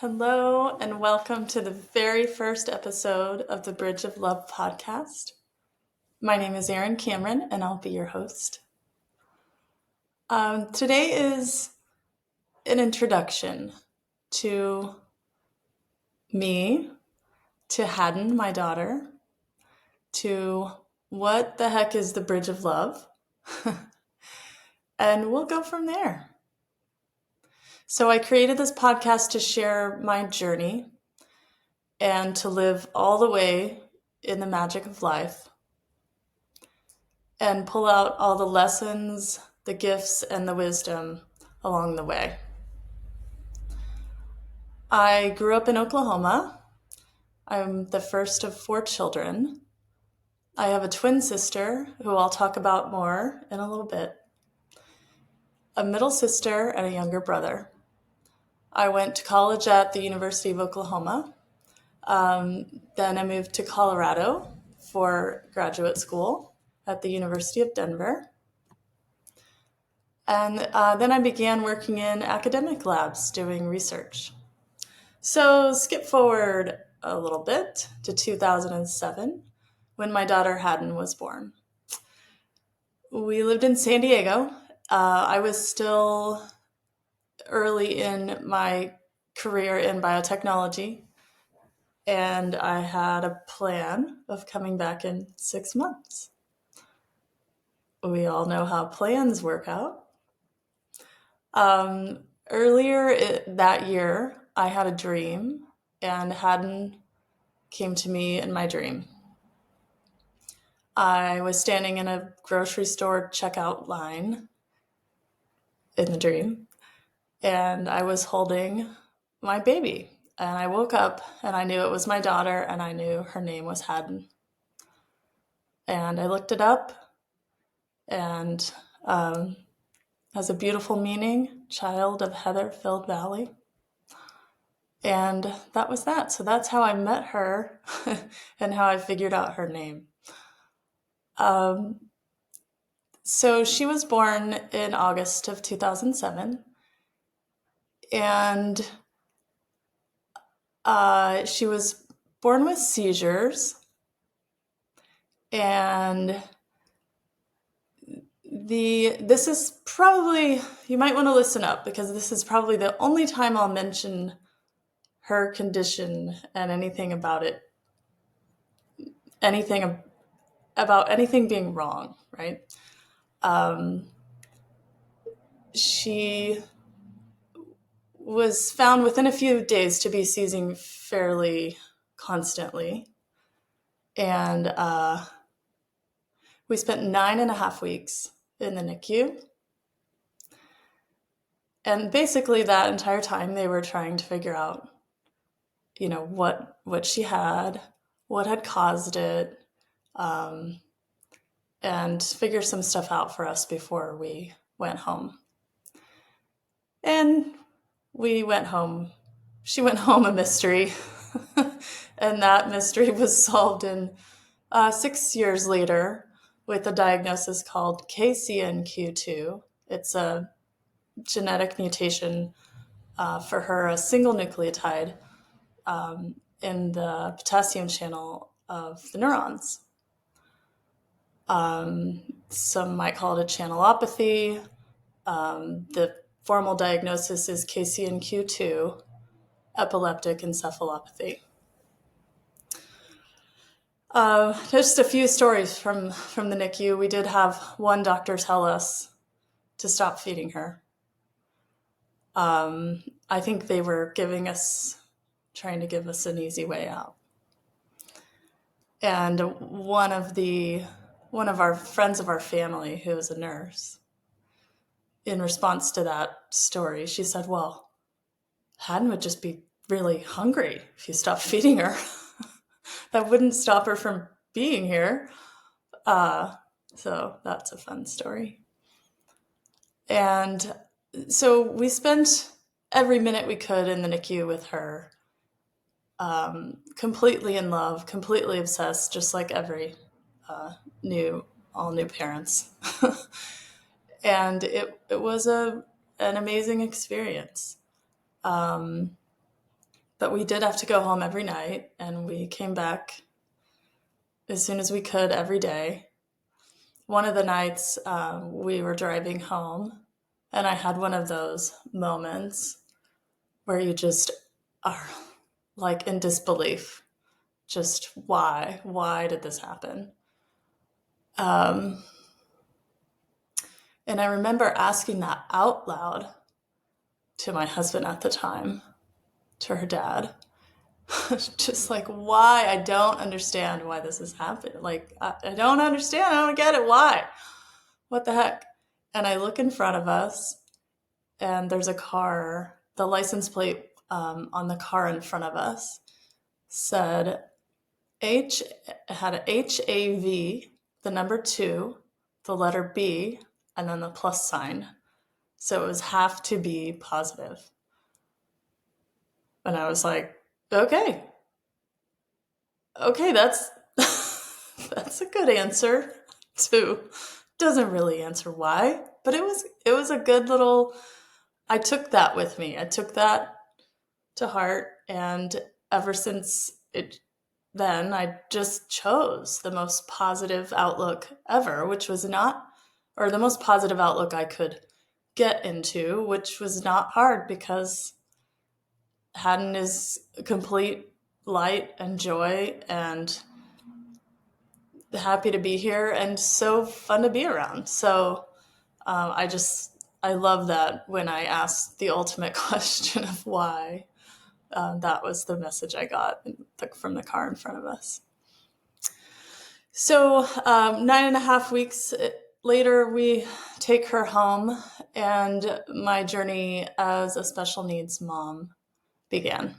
Hello, and welcome to the very first episode of the Bridge of Love podcast. My name is Erin Cameron, and I'll be your host. Today is an introduction to me, to Haddon, my daughter, to what the heck is the Bridge of Love, and we'll go from there. So I created this podcast to share my journey and to live all the way in the magic of life and pull out all the lessons, the gifts, and the wisdom along the way. I grew up in Oklahoma. I'm the first of 4 children. I have a twin sister who I'll talk about more in a little bit, a middle sister, and a younger brother. I went to college at the University of Oklahoma. Then I moved to Colorado for graduate school at the University of Denver. And then I began working in academic labs doing research. So skip forward a little bit to 2007 when my daughter Haddon was born. We lived in San Diego. I was still early in my career in biotechnology, and I had a plan of coming back in 6 months. We all know how plans work out. Earlier that year, I had a dream, and Haddon came to me in my dream. I was standing in a grocery store checkout line in the dream, and I was holding my baby. And I woke up, and I knew it was my daughter, and I knew her name was Haddon. And I looked it up, and has a beautiful meaning, child of heather-filled valley. And that was that. So that's how I met her and how I figured out her name. So she was born in August of 2007. And she was born with seizures. And this is probably, you might want to listen up because this is probably the only time I'll mention her condition and anything about it, anything about anything being wrong, right? She was found within a few days to be seizing fairly constantly. And we spent 9.5 weeks in the NICU. And basically that entire time they were trying to figure out, what she had, what had caused it, and figure some stuff out for us before we went home. And we went home. She went home a mystery. And that mystery was solved in 6 years later with a diagnosis called KCNQ2. It's a genetic mutation for her, a single nucleotide in the potassium channel of the neurons. Some might call it a channelopathy. The formal diagnosis is KCNQ2, epileptic encephalopathy. Just a few stories from the NICU. We did have one doctor tell us to stop feeding her. I think they were trying to give us an easy way out. And one of our friends of our family, who is a nurse, in response to that story, she said, well, Haddon would just be really hungry if you stopped feeding her. That wouldn't stop her from being here. So that's a fun story. And so we spent every minute we could in the NICU with her, completely in love, completely obsessed, just like every all new parents. And it was an amazing experience. But we did have to go home every night, and we came back as soon as we could every day. One of the nights we were driving home, and I had one of those moments where you just are like in disbelief. Just why? Why did this happen? Um, and I remember asking that out loud to my husband at the time, to her dad. Just like, why? I don't understand why this has happened. Like, I don't understand. I don't get it. Why? What the heck? And I look in front of us, and there's a car. The license plate on the car in front of us said H, had a HAV, the number 2, the letter B, and then the plus sign. So it was have to be positive. And I was like, okay, that's that's a good answer too. Doesn't really answer why, but it was a good little. I took that with me. I took that to heart, and ever since then I just chose the most positive outlook ever, which was not, or the most positive outlook I could get into, which was not hard because Haddon is complete light and joy and happy to be here and so fun to be around. So I love that when I asked the ultimate question of why, that was the message I got from the car in front of us. So 9.5 weeks later, we take her home, and my journey as a special needs mom began.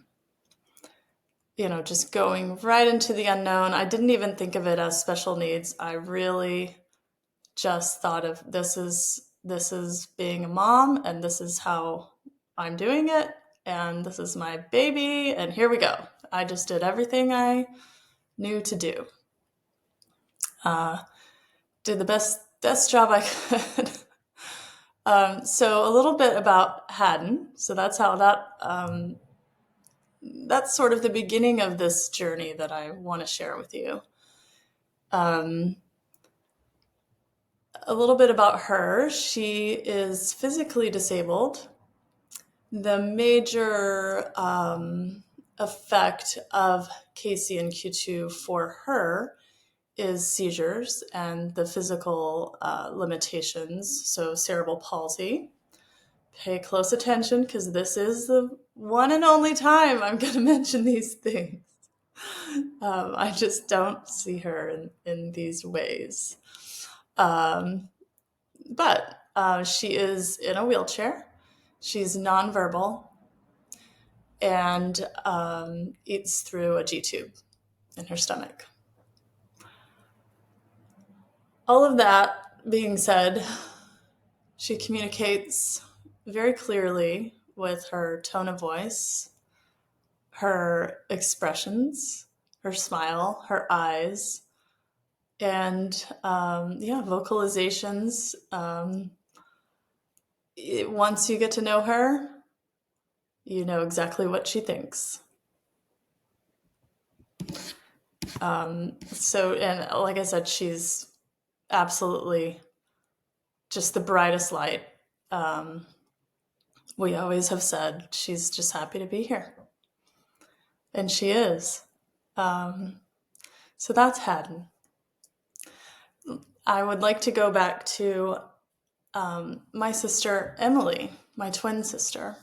Just going right into the unknown. I didn't even think of it as special needs. I really just thought of this is being a mom, and this is how I'm doing it, and this is my baby, and here we go. I just did everything I knew to do. Did the best job I could. So a little bit about Haddon. So that's how that's sort of the beginning of this journey that I want to share with you. A little bit about her. She is physically disabled. The major effect of KCNQ2 for her is seizures and the physical limitations, so cerebral palsy. Pay close attention because this is the one and only time I'm going to mention these things. I just don't see her in these ways. But she is in a wheelchair. She's nonverbal and eats through a G-tube in her stomach. All of that being said, she communicates very clearly with her tone of voice, her expressions, her smile, her eyes, and vocalizations. Once you get to know her, you know exactly what she thinks. And like I said, she's absolutely just the brightest light. We always have said she's just happy to be here. And she is. So that's Haddon. I would like to go back to my sister, Emily, my twin sister,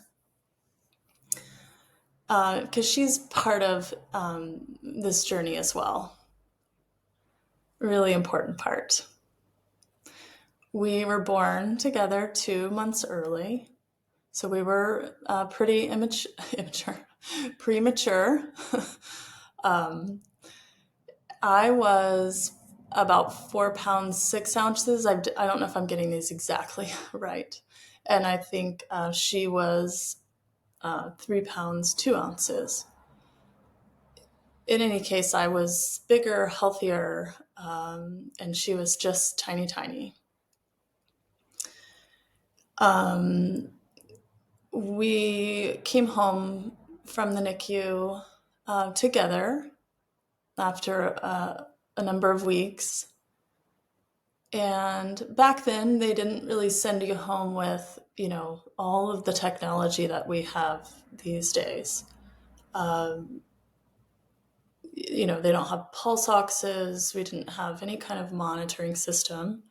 because she's part of this journey as well. Really important part. We were born together 2 months early, so we were pretty premature. I was about 4 pounds 6 ounces. I don't know if I'm getting these exactly right, and I think she was 3 pounds 2 ounces. In any case, I was bigger, healthier, and she was just tiny. We came home from the NICU together after a number of weeks. And back then, they didn't really send you home with, all of the technology that we have these days. Um, they don't have pulse oxes. We didn't have any kind of monitoring system.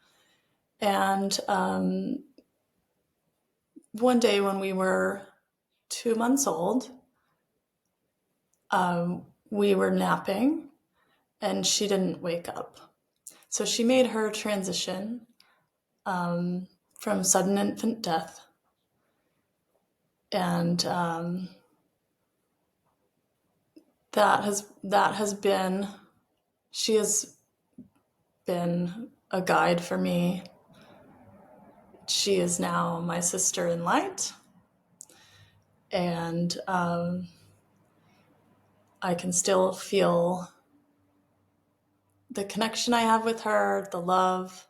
And one day when we were 2 months old, we were napping and she didn't wake up. So she made her transition from sudden infant death. And she has been a guide for me. She is now my sister in light. And I can still feel the connection I have with her, the love,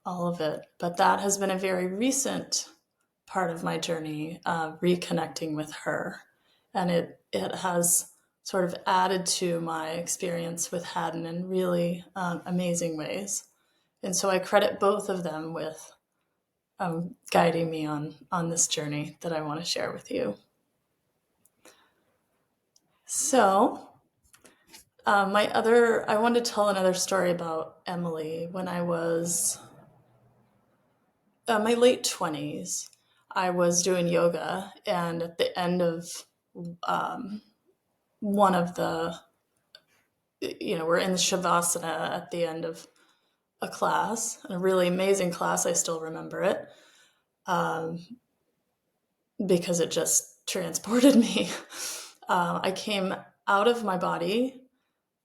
all of it. But that has been a very recent part of my journey, reconnecting with her. And it has sort of added to my experience with Haddon in really amazing ways. And so I credit both of them with guiding me on this journey that I want to share with you. So I wanted to tell another story about Emily. When I was my late 20s, I was doing yoga, and at the end of one of the, we're in the Shavasana at the end of a class, a really amazing class. I still remember it because it just transported me. I came out of my body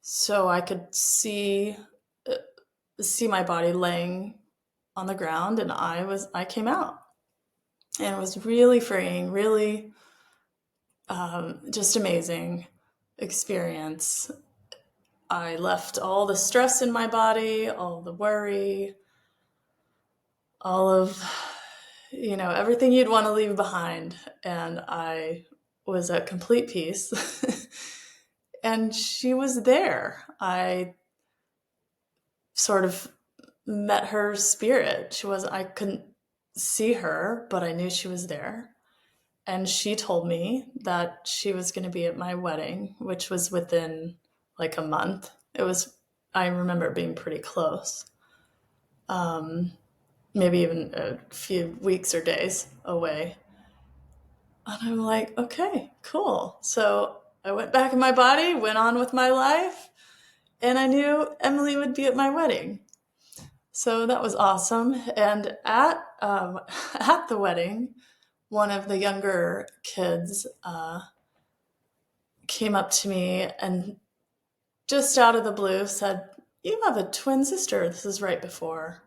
so I could see my body laying on the ground, and I came out, and it was really freeing, really just amazing experience. I left all the stress in my body, all the worry, all of, everything you'd want to leave behind. And I was at complete peace. And she was there. I sort of met her spirit. I couldn't see her, but I knew she was there. And she told me that she was going to be at my wedding, which was within like a month. I remember it being pretty close. Maybe even a few weeks or days away. And I'm like, okay, cool. So I went back in my body, went on with my life, and I knew Emily would be at my wedding. So that was awesome. And at at the wedding, one of the younger kids came up to me and just out of the blue said, "You have a twin sister." This is right before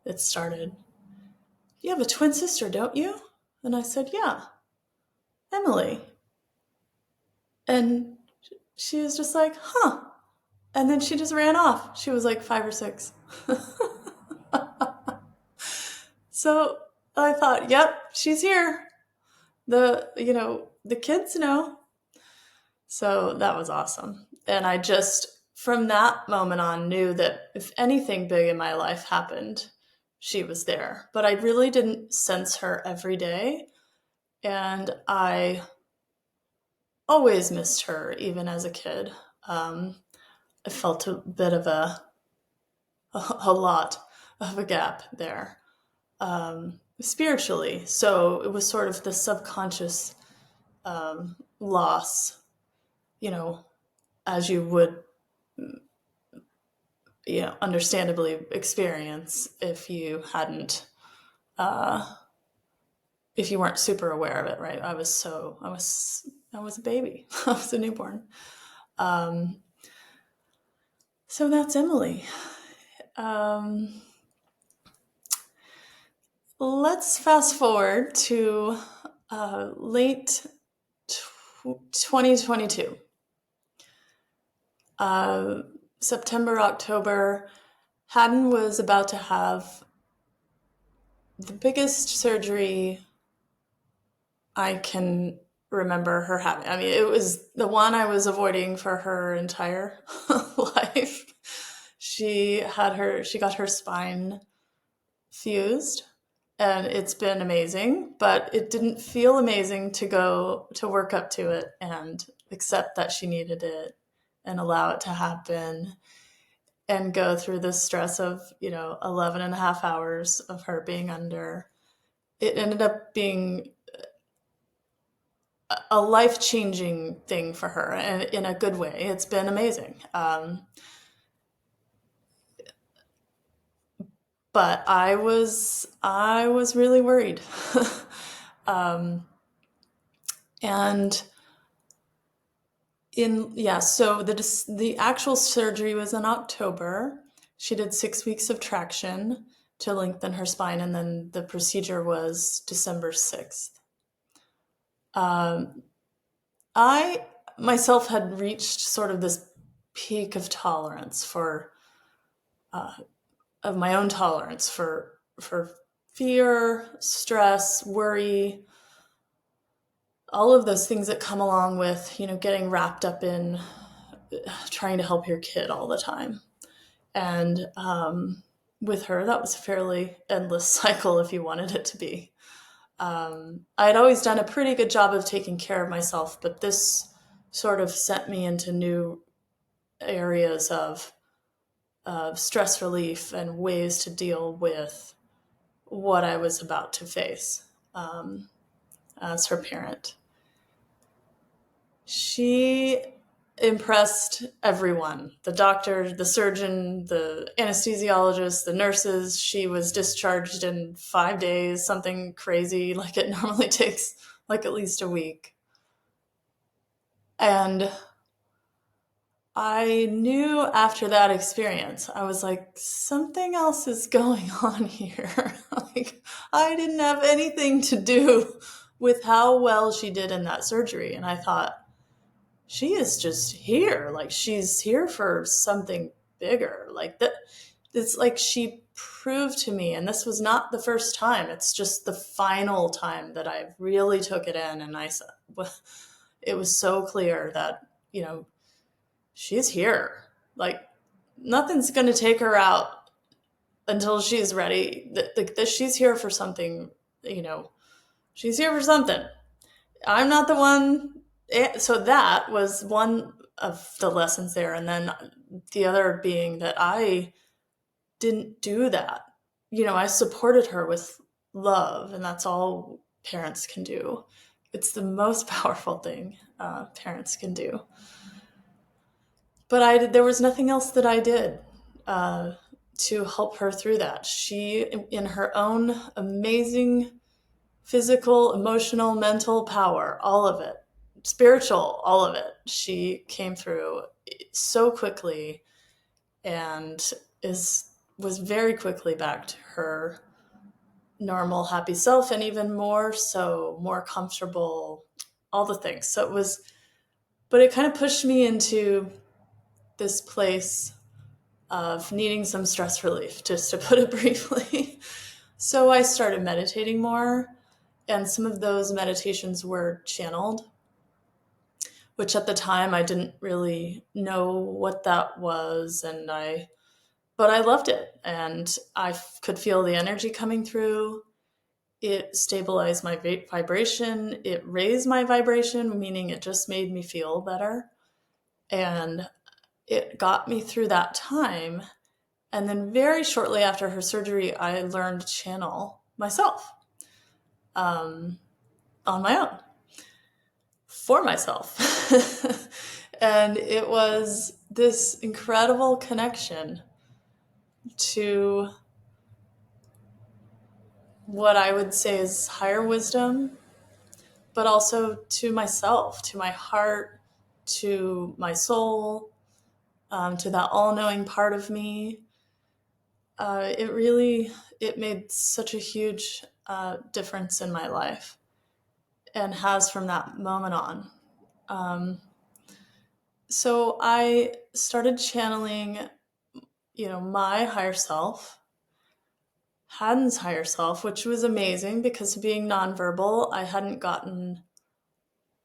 it started. "You have a twin sister, don't you?" And I said, "Yeah, Emily." And she was just like, "Huh." And then she just ran off. She was like 5 or 6. So I thought, yep, she's here. The kids know. So that was awesome. And I just, from that moment on, knew that if anything big in my life happened, she was there. But I really didn't sense her every day. And I always missed her, even as a kid. I felt a bit of a lot of a gap there, spiritually. So it was sort of the subconscious loss, as you would, understandably experience if you hadn't, if you weren't super aware of it, right? I was a baby. I was a newborn. So that's Emily. Let's fast forward to late 2022. September, October, Haddon was about to have the biggest surgery I can remember her having. I mean, it was the one I was avoiding for her entire life. She got her spine fused, and it's been amazing, but it didn't feel amazing to go to work up to it and accept that she needed it and allow it to happen and go through the stress of, 11 and a half hours of her being under. It ended up being a life changing thing for her, and in a good way. It's been amazing. But I was really worried. um, and so the actual surgery was in October. She did 6 weeks of traction to lengthen her spine, and then the procedure was December 6th. Um, I myself had reached sort of this peak of tolerance uh, of my own tolerance for fear, stress, worry, all of those things that come along with, getting wrapped up in trying to help your kid all the time. And with her, that was a fairly endless cycle if you wanted it to be. I had always done a pretty good job of taking care of myself, but this sort of sent me into new areas of stress relief and ways to deal with what I was about to face as her parent. She impressed everyone, the doctor, the surgeon, the anesthesiologist, the nurses. She was discharged in 5 days, something crazy like it normally takes like at least a week. And I knew after that experience, I was like, something else is going on here. Like, I didn't have anything to do with how well she did in that surgery. And I thought, she is just here. Like, she's here for something bigger. Like, that, it's like she proved to me, and this was not the first time, it's just the final time that I really took it in. And it was so clear that, she's here. Like, nothing's going to take her out until she's ready. She's here for something, she's here for something. I'm not the one. So that was one of the lessons there. And then the other being that I didn't do that. I supported her with love, and that's all parents can do. It's the most powerful thing parents can do. But there was nothing else that I did uh, to help her through that. She, in her own amazing physical, emotional, mental power, all of it, spiritual, all of it, she came through so quickly and was very quickly back to her normal, happy self, and even more so, more comfortable, all the things. But it kind of pushed me into this place of needing some stress relief, just to put it briefly. So I started meditating more, and some of those meditations were channeled, which at the time I didn't really know what that was, but I loved it, and could feel the energy coming through. It stabilized my vibration. It raised my vibration, meaning it just made me feel better, and it got me through that time. And then very shortly after her surgery, I learned to channel myself on my own for myself. And it was this incredible connection to what I would say is higher wisdom, but also to myself, to my heart, to my soul, to that all-knowing part of me. It made such a huge difference in my life, and has from that moment on. So I started channeling, my higher self, Haddon's higher self, which was amazing because being nonverbal, I hadn't gotten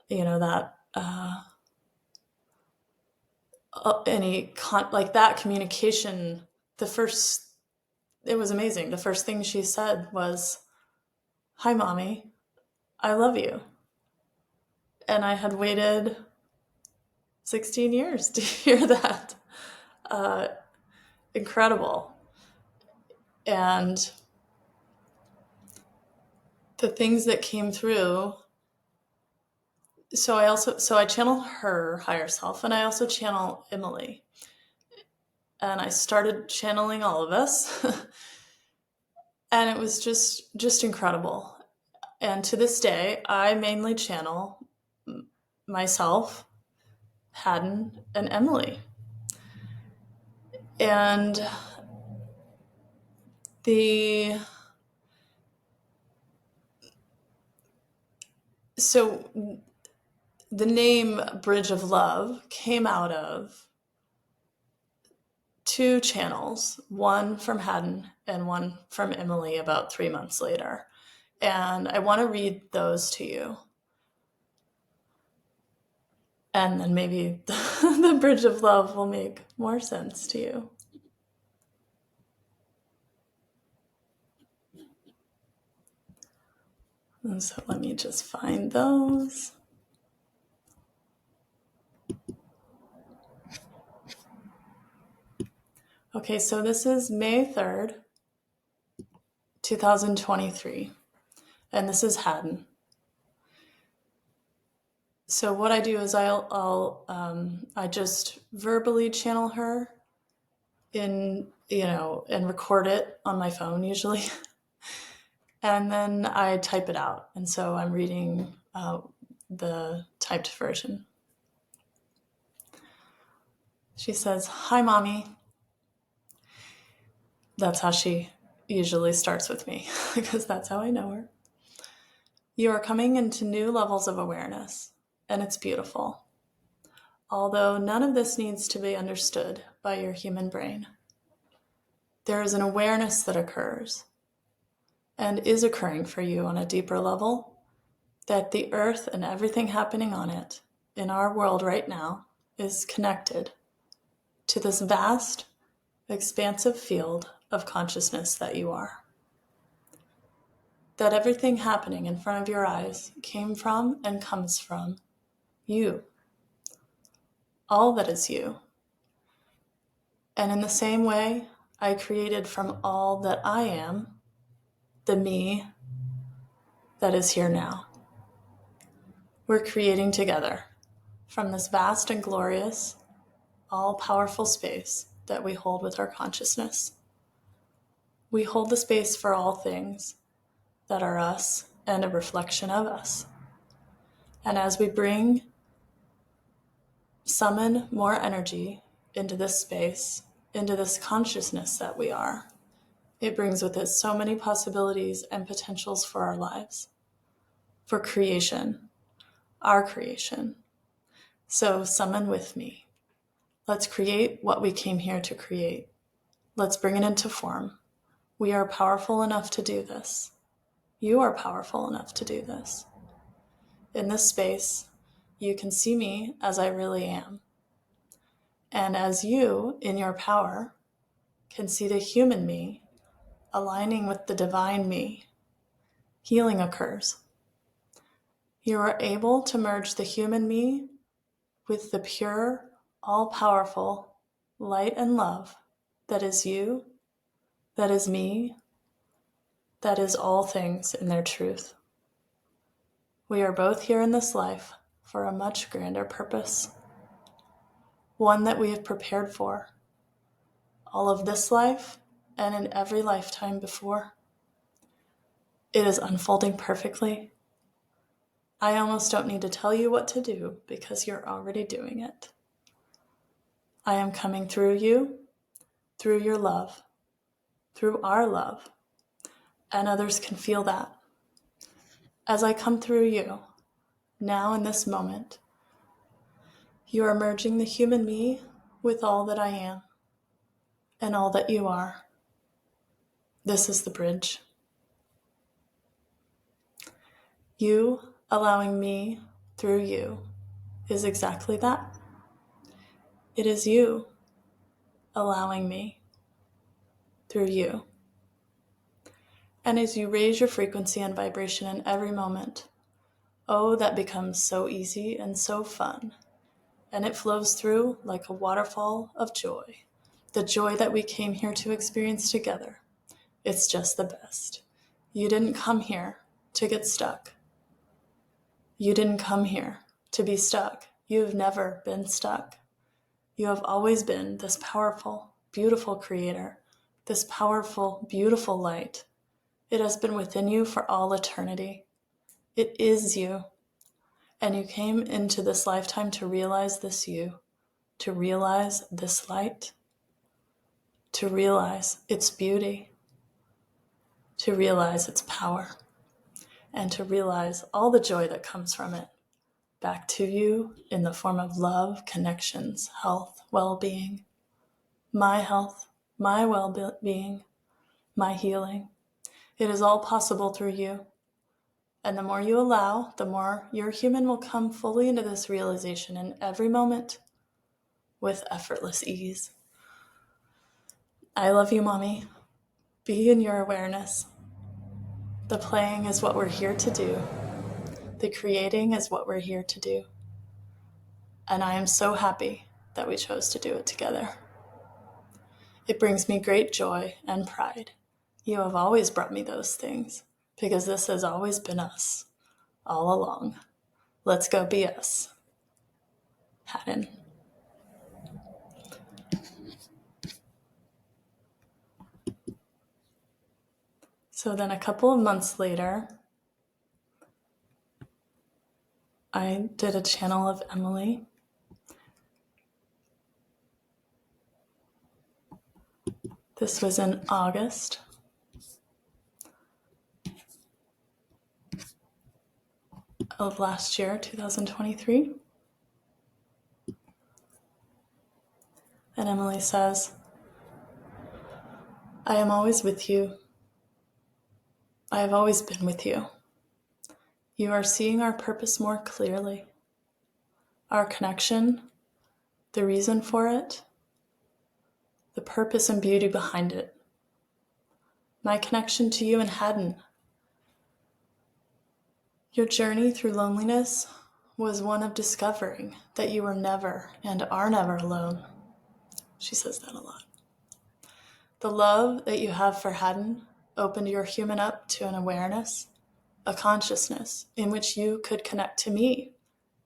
that like that communication, it was amazing. The first thing she said was, "Hi, mommy, I love you." And I had waited 16 years to hear that. Uh, Incredible. And the things that came through, so I channel her higher self, and I also channel Emily. And I started channeling all of us. And it was just incredible. And to this day, I mainly channel myself, Haddon, and Emily. And the so the name Bridge of Love came out of two channels, one from Haddon and one from Emily about 3 months later. And I want to read those to you. And then maybe the Bridge of Love will make more sense to you. And so let me just find those. Okay, so this is May 3rd, 2023, and this is Haddon. So what I do is I just verbally channel her and record it on my phone usually, and then I type it out. And so I'm reading the typed version. She says, "Hi, mommy." That's how she usually starts with me because that's how I know her. "You are coming into new levels of awareness, and it's beautiful. Although none of this needs to be understood by your human brain. There is an awareness that occurs and is occurring for you on a deeper level, that the earth and everything happening on it in our world right now is connected to this vast, expansive field of consciousness that you are. That everything happening in front of your eyes came from and comes from you. All that is you. And in the same way, I created from all that I am, the me that is here now. We're creating together from this vast and glorious, all-powerful space that we hold with our consciousness. We hold the space for all things that are us and a reflection of us. And as we summon more energy into this space, into this consciousness that we are, it brings with it so many possibilities and potentials for our lives, for creation, our creation. So summon with me. Let's create what we came here to create. Let's bring it into form. We are powerful enough to do this. You are powerful enough to do this. In this space, you can see me as I really am. And as you, in your power, can see the human me aligning with the divine me, healing occurs. You are able to merge the human me with the pure, all-powerful light and love that is you, that is me, that is all things in their truth. We are both here in this life for a much grander purpose, one that we have prepared for, all of this life and in every lifetime before. It is unfolding perfectly. I almost don't need to tell you what to do because you're already doing it. I am coming through you, through your love, through our love, and others can feel that. As I come through you, now in this moment, you are merging the human me with all that I am and all that you are. This is the bridge. You allowing me through you is exactly that. It is you allowing me through you. And as you raise your frequency and vibration in every moment, oh, that becomes so easy and so fun. And it flows through like a waterfall of joy. The joy that we came here to experience together. It's just the best. You didn't come here to get stuck. You didn't come here to be stuck. You've never been stuck. You have always been this powerful, beautiful creator, this powerful, beautiful light. It has been within you for all eternity. It is you. And you came into this lifetime to realize this you, to realize this light, to realize its beauty, to realize its power, and to realize all the joy that comes from it back to you in the form of love, connections, health, well-being, my health, my well-being, my healing. It is all possible through you. And the more you allow, the more your human will come fully into this realization in every moment with effortless ease. I love you, Mommy. Be in your awareness. The playing is what we're here to do. The creating is what we're here to do. And I am so happy that we chose to do it together. It brings me great joy and pride. You have always brought me those things because this has always been us all along. Let's go be us. Haddon. So then a couple of months later, I did a channel of Emily. This was in August of last year, 2023. And Emily says, I am always with you. I have always been with you. You are seeing our purpose more clearly. Our connection, the reason for it, the purpose and beauty behind it. My connection to you and Haddon. Your journey through loneliness was one of discovering that you were never and are never alone. She says that a lot. The love that you have for Haddon opened your human up to an awareness, a consciousness in which you could connect to me,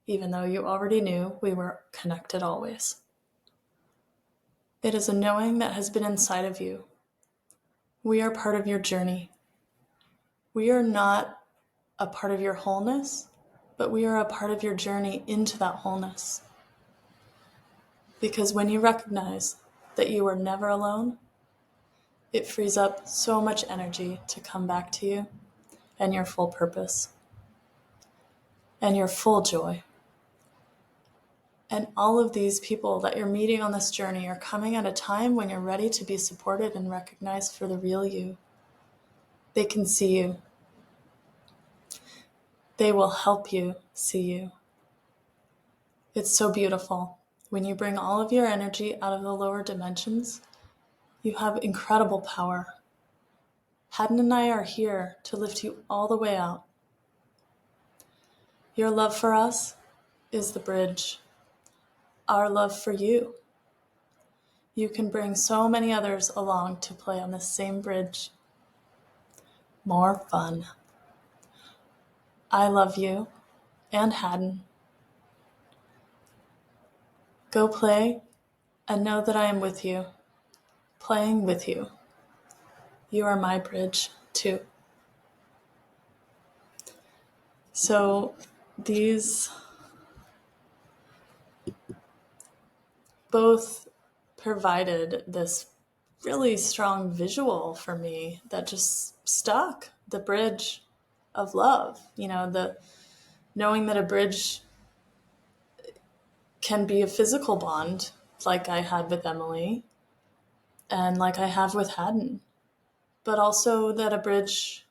even though you already knew we were connected always. It is a knowing that has been inside of you. We are part of your journey. We are not a part of your wholeness, but we are a part of your journey into that wholeness. Because when you recognize that you are never alone, it frees up so much energy to come back to you and your full purpose and your full joy. And all of these people that you're meeting on this journey are coming at a time when you're ready to be supported and recognized for the real you. They can see you. They will help you see you. It's so beautiful. When you bring all of your energy out of the lower dimensions, you have incredible power. Haddon and I are here to lift you all the way out. Your love for us is the bridge. Our love for you. You can bring so many others along to play on the same bridge. More fun. I love you and Haddon. Go play and know that I am with you, playing with you. You are my bridge too. So these both provided this really strong visual for me that just stuck, the bridge of love. The knowing that a bridge can be a physical bond like I had with Emily and like I have with Haddon, but also that a bridge,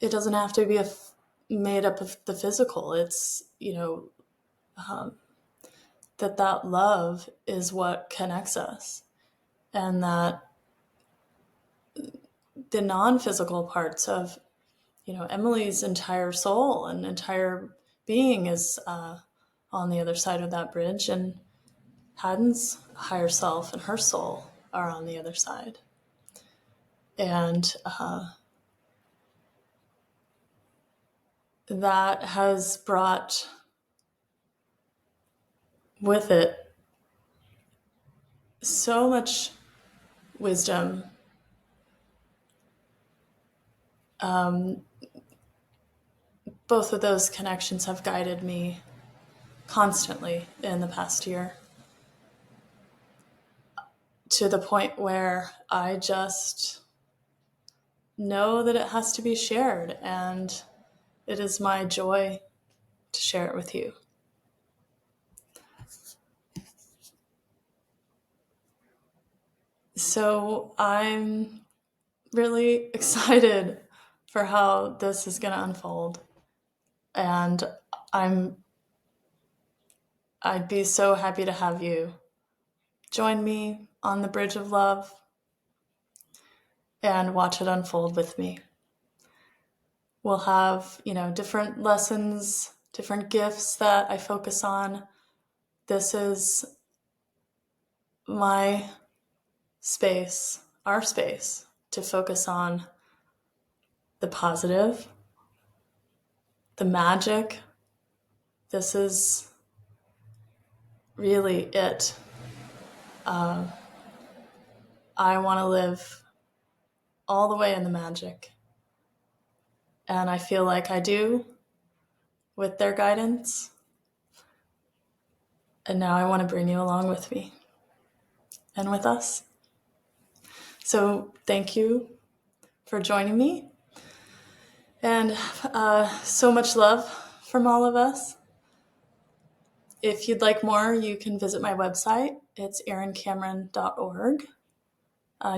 it doesn't have to be a made up of the physical. It's, that love is what connects us, and that the non-physical parts of, Emily's entire soul and entire being is on the other side of that bridge, and Haddon's higher self and her soul are on the other side. And that has brought with it so much wisdom. Both of those connections have guided me constantly in the past year, to the point where I just know that it has to be shared, and it is my joy to share it with you. So I'm really excited for how this is going to unfold. And I'd be so happy to have you join me on the bridge of love and watch it unfold with me. We'll have, different lessons, different gifts that I focus on. This is my space, our space, to focus on the positive, the magic. This is really it. I want to live all the way in the magic. And I feel like I do with their guidance. And now I want to bring you along with me and with us. So thank you for joining me. And so much love from all of us. If you'd like more, you can visit my website. It's erincameron.org.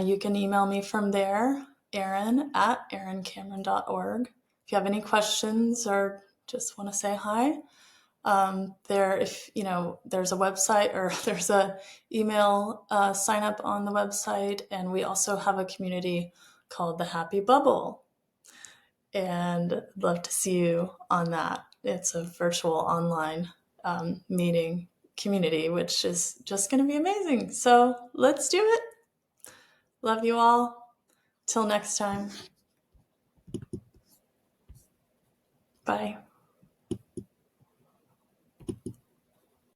You can email me from there, erin@erincameron.org. If you have any questions or just want to say hi, there's a website, or there's a email sign up on the website, and we also have a community called the Happy Bubble, and I'd love to see you on that. It's a virtual online meeting community, which is just going to be amazing. So let's do it. Love you all. Till next time. Bye.